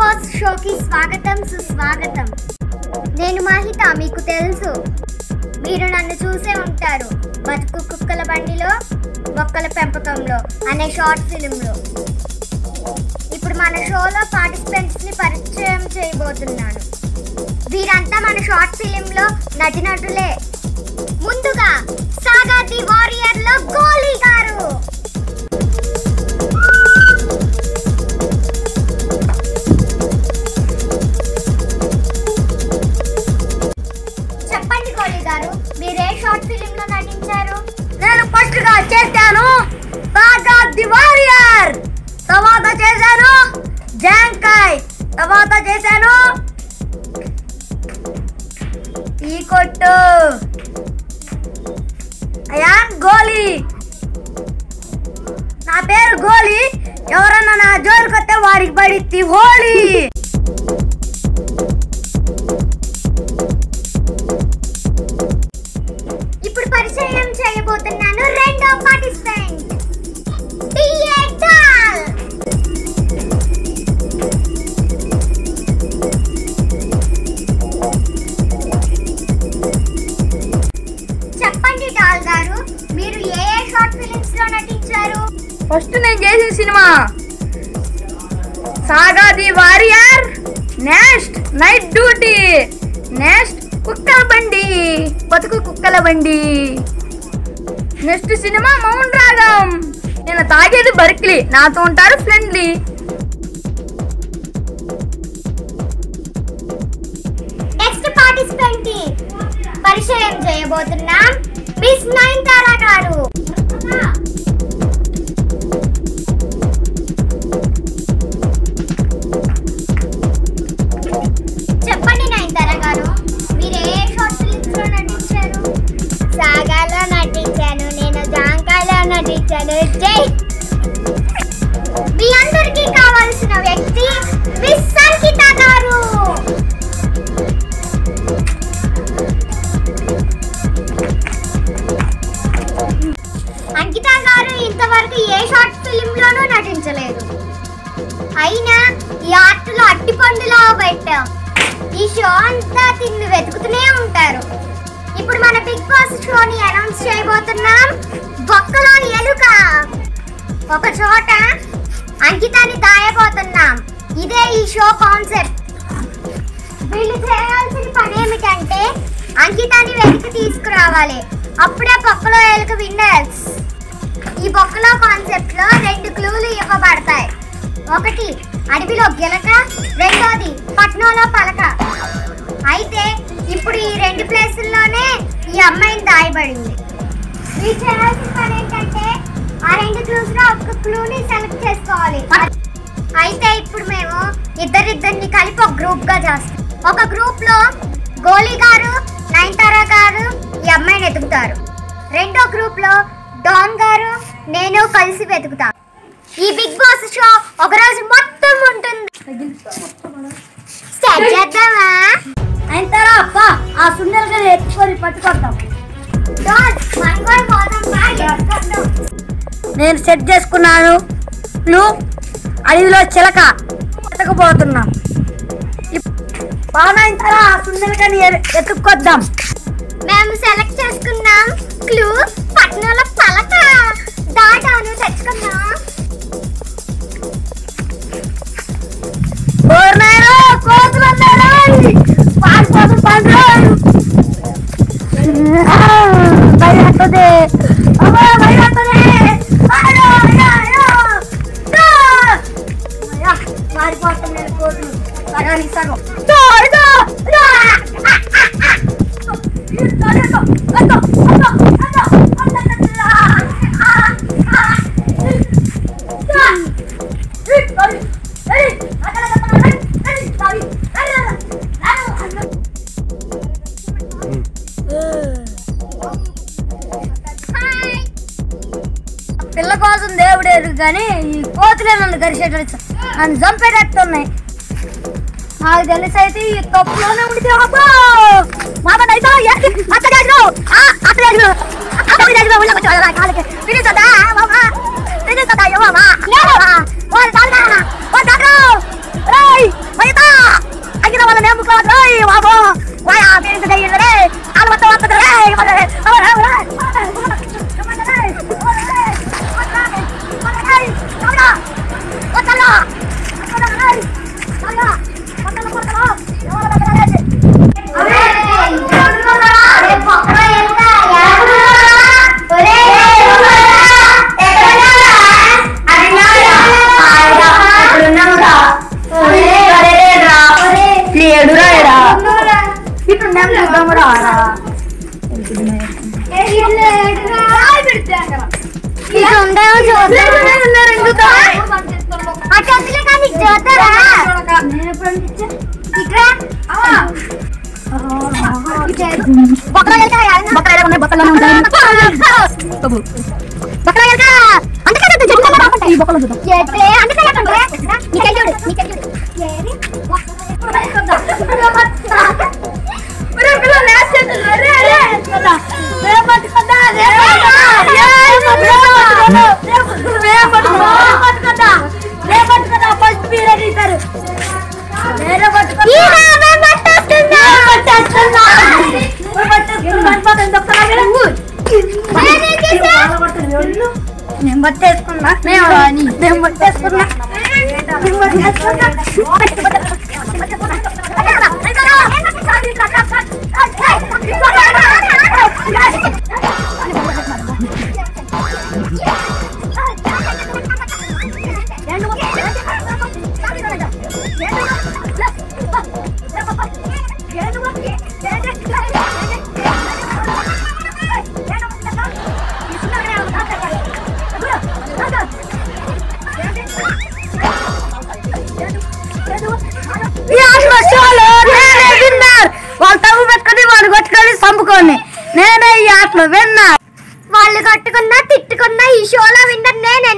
Boss షోకి స్వాగతం సుస్వాగతం. నేను మహిత. మీకు తెలుసు, మీరు నన్ను చూసే ఉంటారు బతుకు కుక్కల బండిలో మొక్కల పెంపకంలో అనే షార్ట్ ఫిలింలో. ఇప్పుడు మన షోలో పార్టిసిపెంట్స్ ని పరిచయం చేయబోతున్నాను. వీరంతా మన షార్ట్ ఫిలింలో నటినటులే. ముందుగా సాగా ది వారియర్ లో గోలీ గారు. చెప్పండి గోలీ గారు, మీరే షార్ట్ ఫిలిం లో నటించారు? నేను ఫస్ట్ గా చేశాను సాగా ది వారియర్, తర్వాత చేశాను జాంకాయ్, తర్వాత చేశాను ఈ కొట్టు. అయాన్ గోలీ. నా పేరు గోలీ. ఎవరన్నా నా జోలికి వస్తే వారికి పడిద్ది హోలీ. ఇప్పుడు పరిచయం చేయబోతున్నాను రెండో పార్టిసిపెంట్. చెప్పండి డాల్ గారు, మీరు ఏ షార్ట్ ఫిలిమ్స్ లో నటించారు? ఫస్ట్ నేను చేసిన సినిమా సాగా the warrior, next night duty, next Kukkala Bandi బతుకు కుక్కల బండి, నెక్స్ట్ సినిమా మౌన్ రాగం. నేను తాగేది బర్క్లీ, నాతో ఉంటారు ఫ్రెండ్లీ. నెక్స్ట్ పార్టిసిపెంట్ కి పరిచయం చేయబోతున్నాం మిస్ నయనతార గారు. చెప్పండి నయనతార గారు, మీరు ఏ షార్ట్ ఫిలిమ్స్ లో నటించారు? సాగాలో నటించాను, నేను జాంకాయలో నటించాను. జై. మీ అందరికీ కావాల్సిన వ్యక్తి మిస్ సంగీత గారు. అంకిత గారు ఇంతవరకు ఏ షార్ట్ ఫిలిం లోనూ నటించలేదు. అయినా ఈ ఆర్ట్లో అట్టిపండులా పెట్టాం. ఈ షో అంతా తిన్ను వెతుకుతూనే ఉంటారు. ఇప్పుడు మన బిగ్ బాస్ షోని అనౌన్స్ చేయబోతున్నాం. బొక్కలోని ఎలుక. ఒక చోట అంకితాన్ని దాయబోతున్నాం. ఇదే ఈ షో కాన్సెప్ట్. వీళ్ళు చేయాల్సిన పని ఏమిటంటే అంకితాన్ని వెతికి తీసుకురావాలి. అప్పుడే బొక్కలో ఎలుక విన్నర్స్. ఈ బొక్కలో కాన్సెప్ట్ లో 2 క్లూలు ఇవ్వబడతాయి. ఒకటి అడవిలో గిలక, రెండోది పట్నంలో పలక. అయితే ఇప్పుడు ఈ 2 ప్లేసుల్లోనే ఈ అమ్మాయిని దాయబడింది. మీరు చేయాల్సిన పని ఏంటంటే ఆ 2 క్లూస్ లో ఒక క్లూని సెలెక్ట్ చేసుకోవాలి. అయితే ఇప్పుడు మేము ఇద్దరిని కలిపి ఒక గ్రూప్ గా చేస్తాం. ఒక గ్రూప్ లో గోలీ గారు, నయనతార గారు ఈ అమ్మాయిని వెతుకుతారు. రెండో గ్రూప్ లో డాన్ గారు, నేను కలిసి వెతుకుతాం. ఈ బిగ్ బాస్ షో ఒక రోజు మొత్తం ఉంటుంది. స్టార్ట్ చేద్దామా? నయనతార అప్ప ఆ సుందరగా ఎత్తుకొని పట్టుకొద్దాం. డాన్ మనం కూడా పోదాం. ఎత్తుకొద్దాం. నేను సెట్ చేసుకున్నాను. అడవిలో చిలక ఎత్తకపోతున్నాం. నయనతార ఆ సుందరగాని ఎత్తుకొద్దాం. మేము సెలెక్ట్ చేసుకున్నాం క్లూ పట్నంలో పలక. దాటాను తెచ్చుకున్నాం. మారిపోతున్నాయి కోతులు సగానికి సగం. పిల్ల కోసం దేవుడేరు కానీ ఈ కోతులే నన్ను గరిచేటట్టు నన్ను చంపేటట్టున్నాయి. నాకు తెలిసి అయితే ఈ తప్పులోనే ఉండితే కాలికి నేను పట్టేసుకున్నా నేను పట్టేసుకున్నా నేనే ఈ ఆటలో విన్నా. వాళ్ళు కట్టుకున్నా తిట్టుకున్నా ఈ షోలో విన్నర్ నేనే